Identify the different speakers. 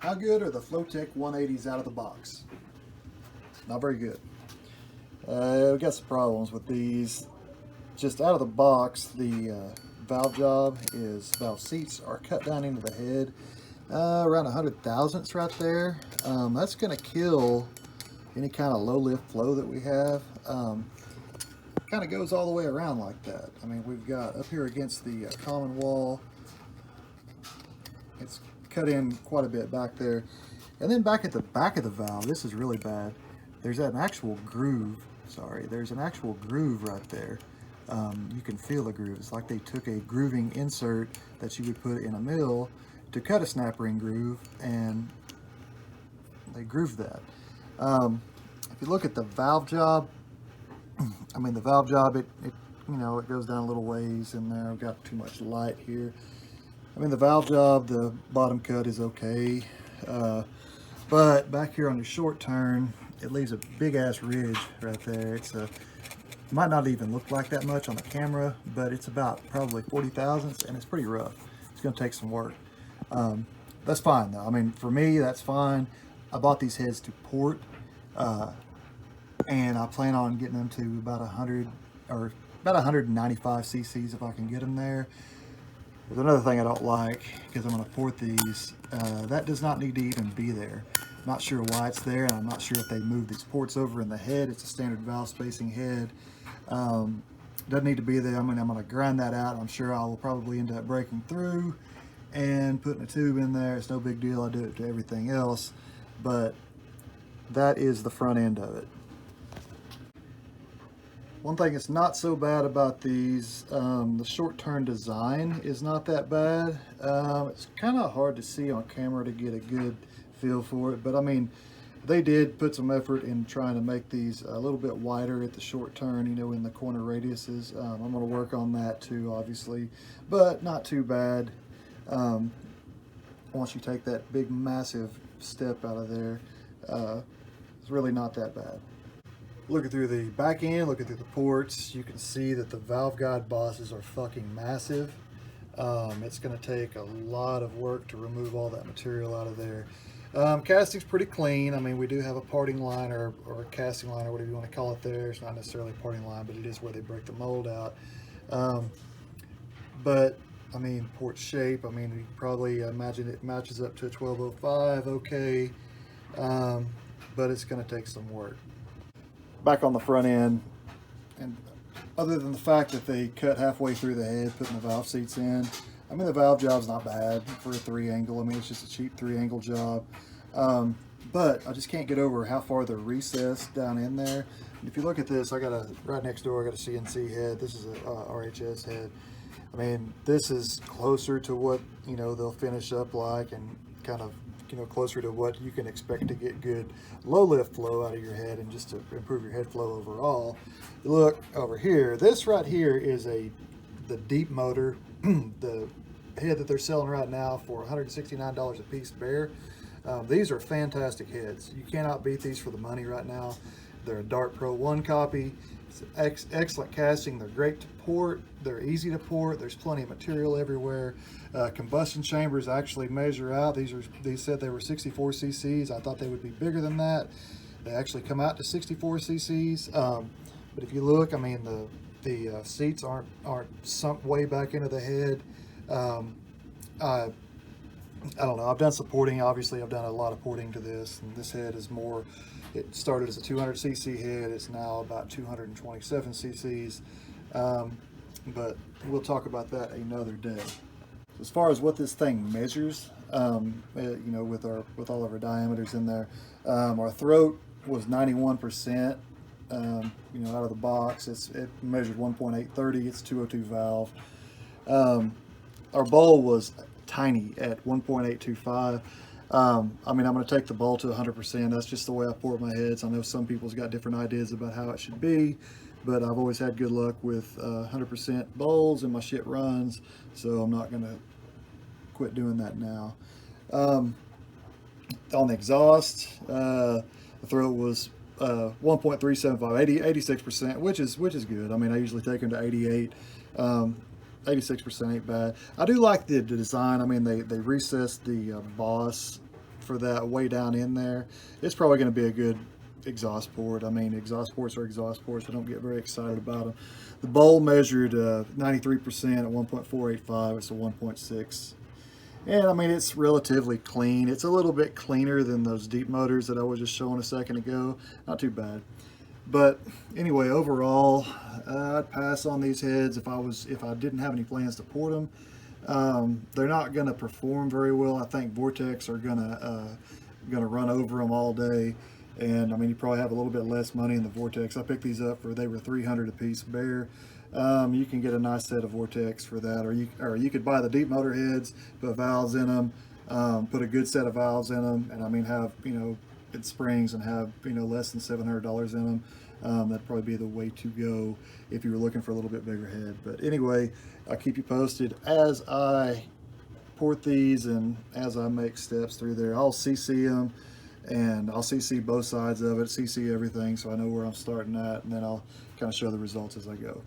Speaker 1: How good are the Flotek 180s out of the box? Not very good. We got some problems with these. Just out of the box, the valve job is valve seats are cut down into the head, around 100 thousandths right there. That's going to kill any kind of low lift flow that we have. Kind of goes all the way around like that. I mean, we've got up here against the common wall, it's cut in quite a bit back there. And then back at the back of the valve, this is really bad. There's an actual groove, there's an actual groove right there. You can feel the groove. It's like they took a grooving insert that you would put in a mill to cut a snap ring groove, and they grooved that. If you look at the valve job, I mean the valve job, it goes down a little ways in there. I've got too much light here. I mean the valve job, the bottom cut is okay, but back here on the short turn, it leaves a big ass ridge right there. It might not even look like that much on the camera, but it's about probably 40 thousandths, and it's pretty rough. It's going to take some work. That's fine though. I mean, for me, that's fine. I bought these heads to port, and I plan on getting them to about 100 or about 195 cc's if I can get them there. There's another thing I don't like, because I'm going to port these. That does not need to even be there. I'm not sure why it's there, and I'm not sure if they moved these ports over in the head. It's a standard valve spacing head. Doesn't need to be there. I'm going to grind that out. I'm sure I will probably end up breaking through and putting a tube in there. It's no big deal. I do it to everything else, but that is the front end of it. One thing that's not so bad about these, the short turn design is not that bad. It's kind of hard to see on camera to get a good feel for it, but I mean, they did put some effort in trying to make these a little bit wider at the short turn, in the corner radiuses. I'm going to work on that too, obviously, but not too bad. Once you take that big massive step out of there, it's really not that bad. Looking through the back end, looking through the ports, you can see that the valve guide bosses are fucking massive. It's going to take a lot of work to remove all that material out of there. Casting's pretty clean. I mean, we do have a parting line or a casting line, or whatever you want to call it there. It's not necessarily a parting line, but it is where they break the mold out. But I mean, port shape, I mean, you probably imagine it matches up to a 1205, okay, but it's going to take some work. Back on the front end, and other than the fact that they cut halfway through the head, putting the valve seats in, I mean, the valve job's not bad for a 3-angle. I mean, it's just a cheap 3-angle job. But I just can't get over how far they're recessed down in there. And if you look at this, right next door, I got a CNC head. This is a RHS head. I mean, this is closer to what, they'll finish up like, and kind of, closer to what you can expect to get good low lift flow out of your head and just to improve your head flow overall. Look over here, this right here is the deep motor, the head that they're selling right now for $169 a piece bare. These are fantastic heads. You cannot beat these for the money right now. They're a Dart Pro 1 copy. It's excellent casting. They're great to port. They're easy to port. There's plenty of material everywhere. Combustion chambers actually measure out. They said they were 64 cc's. I thought they would be bigger than that. They actually come out to 64 cc's. But if you look, I mean, the seats aren't sunk way back into the head. I don't know. I've done some porting. Obviously, I've done a lot of porting to this, and this head is more. It started as a 200 cc head. It's now about 227 cc's. But we'll talk about that another day. As far as what this thing measures, with all of our diameters in there, our throat was 91%. Out of the box, it measured 1.830. It's 202 valve. Our bowl was tiny at 1.825. I mean, I'm going to take the bowl to 100%. That's just the way I port my heads. I know some people's got different ideas about how it should be, but I've always had good luck with 100% bowls, and my shit runs, so I'm not going to quit doing that now. On the exhaust, the throat was 1.375, 86%, which is good. I mean, I usually take them to 88. 86% ain't bad. I do like the design. I mean, they recessed the boss for that way down in there, it's probably going to be a good exhaust port. I mean, exhaust ports are exhaust ports. I don't get very excited about them. The bowl measured 93% at 1.485. It's a 1.6. And I mean, it's relatively clean. It's a little bit cleaner than those deep motors that I was just showing a second ago. Not too bad. But anyway, overall, I'd pass on these heads if I didn't have any plans to port them. They're not going to perform very well. I think Vortex are gonna run over them all day. And I mean, you probably have a little bit less money in the Vortex. I picked these up they were $300 a piece bare. You can get a nice set of Vortex for that, or you could buy the deep motor heads, put valves in them, put a good set of valves in them, and I mean have good springs and have less than $700 in them. That'd probably be the way to go if you were looking for a little bit bigger head. But anyway, I'll keep you posted as I port these and as I make steps through there. I'll CC them, and I'll CC both sides of it, CC everything, so I know where I'm starting at, and then I'll kind of show the results as I go.